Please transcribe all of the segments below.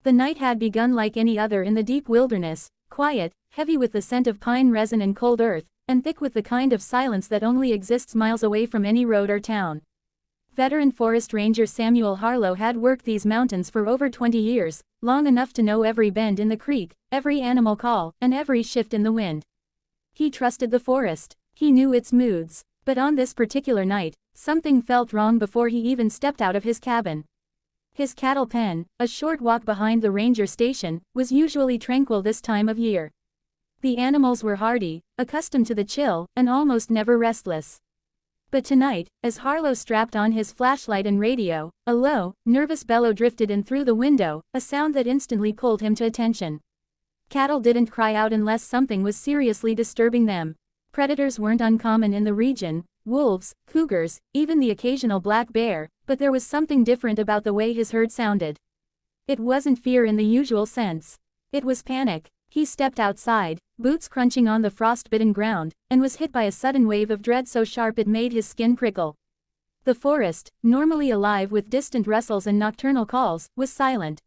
The night had begun like any other in the deep wilderness, quiet, heavy with the scent of pine resin and cold earth, and thick with the kind of silence that only exists miles away from any road or town. Veteran forest ranger Samuel Harlow had worked these mountains for over 20 years, long enough to know every bend in the creek, every animal call, and every shift in the wind. He trusted the forest. He knew its moods. But on this particular night, something felt wrong before he even stepped out of his cabin. His cattle pen, a short walk behind the ranger station, was usually tranquil this time of year. The animals were hardy, accustomed to the chill, and almost never restless. But tonight, as Harlow strapped on his flashlight and radio, a low, nervous bellow drifted in through the window, a sound that instantly pulled him to attention. Cattle didn't cry out unless something was seriously disturbing them. Predators weren't uncommon in the region, wolves, cougars, even the occasional black bear, but there was something different about the way his herd sounded. It wasn't fear in the usual sense. It was panic. He stepped outside, boots crunching on the frost-bitten ground, and was hit by a sudden wave of dread so sharp it made his skin prickle. The forest, normally alive with distant rustles and nocturnal calls, was silent.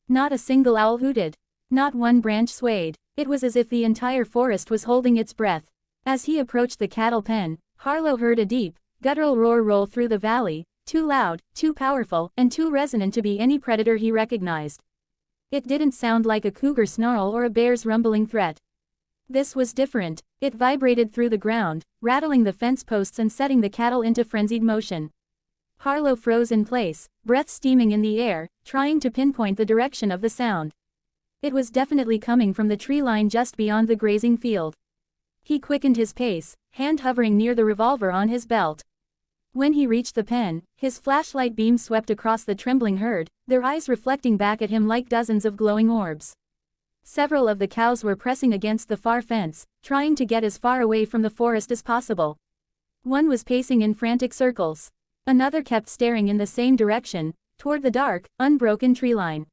Not a single owl hooted. Not one branch swayed. It was as if the entire forest was holding its breath. As he approached the cattle pen, Harlow heard a deep, guttural roar roll through the valley, too loud, too powerful, and too resonant to be any predator he recognized. It didn't sound like a cougar snarl or a bear's rumbling threat. This was different. It vibrated through the ground, rattling the fence posts and setting the cattle into frenzied motion. Harlow froze in place, breath steaming in the air, trying to pinpoint the direction of the sound. It was definitely coming from the tree line just beyond the grazing field. He quickened his pace, hand hovering near the revolver on his belt. When he reached the pen, his flashlight beam swept across the trembling herd, their eyes reflecting back at him like dozens of glowing orbs. Several of the cows were pressing against the far fence, trying to get as far away from the forest as possible. One was pacing in frantic circles. Another kept staring in the same direction, toward the dark, unbroken treeline.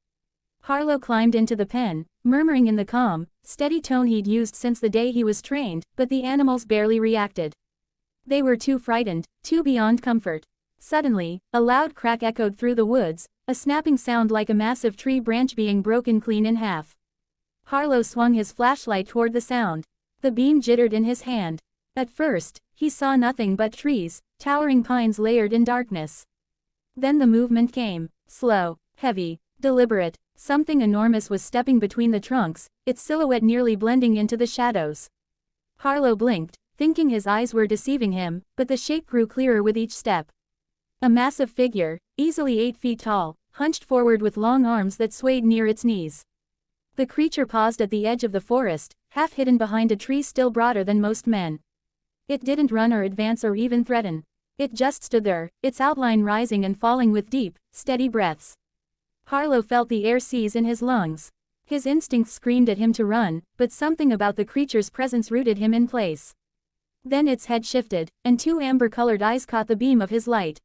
Harlow climbed into the pen, murmuring in the calm, steady tone he'd used since the day he was trained, but the animals barely reacted. They were too frightened, too beyond comfort. Suddenly, a loud crack echoed through the woods, a snapping sound like a massive tree branch being broken clean in half. Harlow swung his flashlight toward the sound. The beam jittered in his hand. At first, he saw nothing but trees, towering pines layered in darkness. Then the movement came, slow, heavy, deliberate. Something enormous was stepping between the trunks, its silhouette nearly blending into the shadows. Harlow blinked, thinking his eyes were deceiving him, but the shape grew clearer with each step. A massive figure, easily 8 feet tall, hunched forward with long arms that swayed near its knees. The creature paused at the edge of the forest, half hidden behind a tree still broader than most men. It didn't run or advance or even threaten. It just stood there, its outline rising and falling with deep, steady breaths. Harlow felt the air seize in his lungs. His instincts screamed at him to run, but something about the creature's presence rooted him in place. Then its head shifted, and 2 amber-colored eyes caught the beam of his light.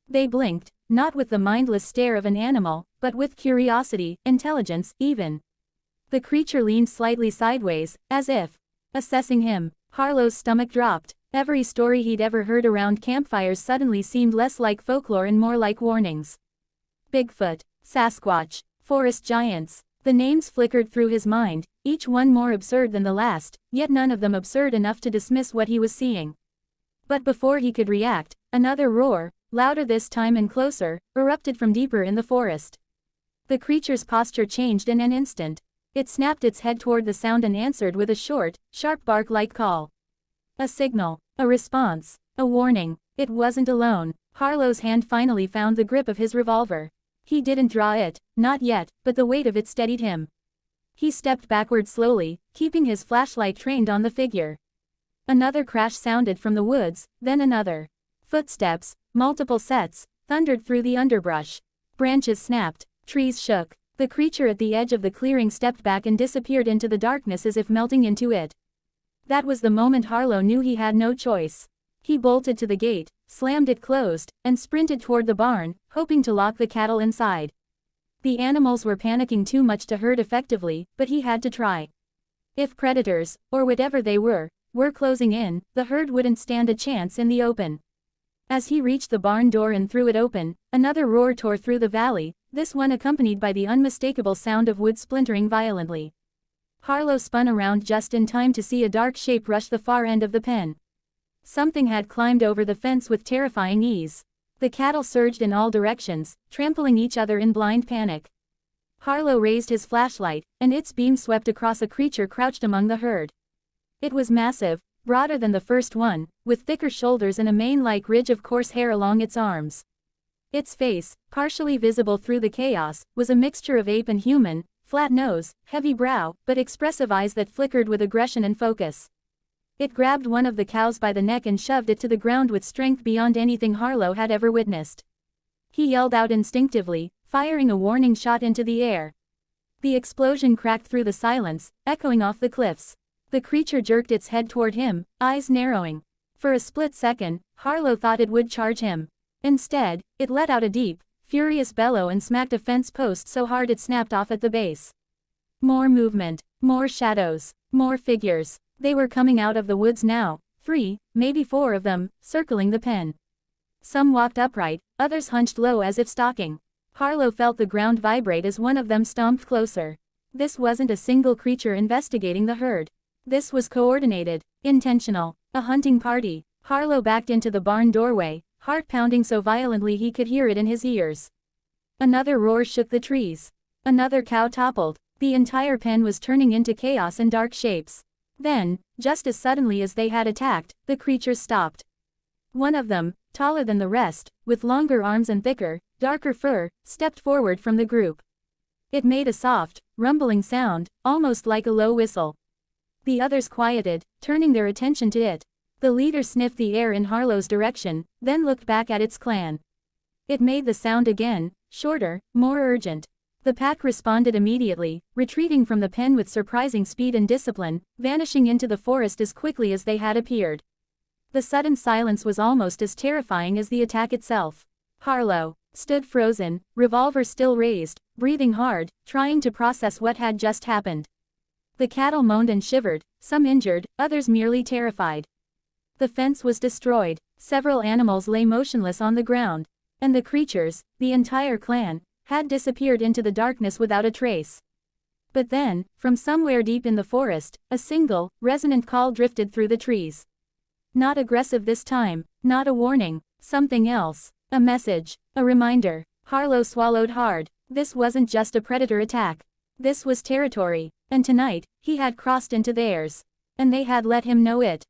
They blinked, not with the mindless stare of an animal, but with curiosity, intelligence, even. The creature leaned slightly sideways, as if assessing him. Harlow's stomach dropped. Every story he'd ever heard around campfires suddenly seemed less like folklore and more like warnings. Bigfoot, Sasquatch, forest giants. The names flickered through his mind, each one more absurd than the last, yet none of them absurd enough to dismiss what he was seeing. But before he could react, another roar, louder this time and closer, erupted from deeper in the forest. The creature's posture changed in an instant. It snapped its head toward the sound and answered with a short, sharp bark-like call. A signal, a response, a warning. It wasn't alone. Harlow's hand finally found the grip of his revolver. He didn't draw it, not yet, but the weight of it steadied him. He stepped backward slowly, keeping his flashlight trained on the figure. Another crash sounded from the woods, then another. Footsteps, multiple sets, thundered through the underbrush. Branches snapped, trees shook. The creature at the edge of the clearing stepped back and disappeared into the darkness as if melting into it. That was the moment Harlow knew he had no choice. He bolted to the gate, slammed it closed, and sprinted toward the barn, hoping to lock the cattle inside. The animals were panicking too much to herd effectively, but he had to try. If predators, or whatever they were closing in, the herd wouldn't stand a chance in the open. As he reached the barn door and threw it open, another roar tore through the valley, this one accompanied by the unmistakable sound of wood splintering violently. Harlow spun around just in time to see a dark shape rush the far end of the pen. Something had climbed over the fence with terrifying ease. The cattle surged in all directions, trampling each other in blind panic. Harlow raised his flashlight, and its beam swept across a creature crouched among the herd. It was massive, broader than the first one, with thicker shoulders and a mane-like ridge of coarse hair along its arms. Its face, partially visible through the chaos, was a mixture of ape and human, flat nose, heavy brow, but expressive eyes that flickered with aggression and focus. It grabbed one of the cows by the neck and shoved it to the ground with strength beyond anything Harlow had ever witnessed. He yelled out instinctively, firing a warning shot into the air. The explosion cracked through the silence, echoing off the cliffs. The creature jerked its head toward him, eyes narrowing. For a split second, Harlow thought it would charge him. Instead, it let out a deep, furious bellow and smacked a fence post so hard it snapped off at the base. More movement, more shadows, more figures. They were coming out of the woods now, 3, maybe 4 of them, circling the pen. Some walked upright, others hunched low as if stalking. Harlow felt the ground vibrate as one of them stomped closer. This wasn't a single creature investigating the herd. This was coordinated, intentional, a hunting party. Harlow backed into the barn doorway, heart pounding so violently he could hear it in his ears. Another roar shook the trees. Another cow toppled. The entire pen was turning into chaos and dark shapes. Then, just as suddenly as they had attacked, the creatures stopped. One of them, taller than the rest, with longer arms and thicker, darker fur, stepped forward from the group. It made a soft, rumbling sound, almost like a low whistle. The others quieted, turning their attention to it. The leader sniffed the air in Harlow's direction, then looked back at its clan. It made the sound again, shorter, more urgent. The pack responded immediately, retreating from the pen with surprising speed and discipline, vanishing into the forest as quickly as they had appeared. The sudden silence was almost as terrifying as the attack itself. Harlow stood frozen, revolver still raised, breathing hard, trying to process what had just happened. The cattle moaned and shivered, some injured, others merely terrified. The fence was destroyed, several animals lay motionless on the ground, and the creatures, the entire clan, had disappeared into the darkness without a trace. But then, from somewhere deep in the forest, a single, resonant call drifted through the trees. Not aggressive this time, not a warning, something else, a message, a reminder. Harlow swallowed hard. This wasn't just a predator attack. This was territory, and tonight, he had crossed into theirs. And they had let him know it.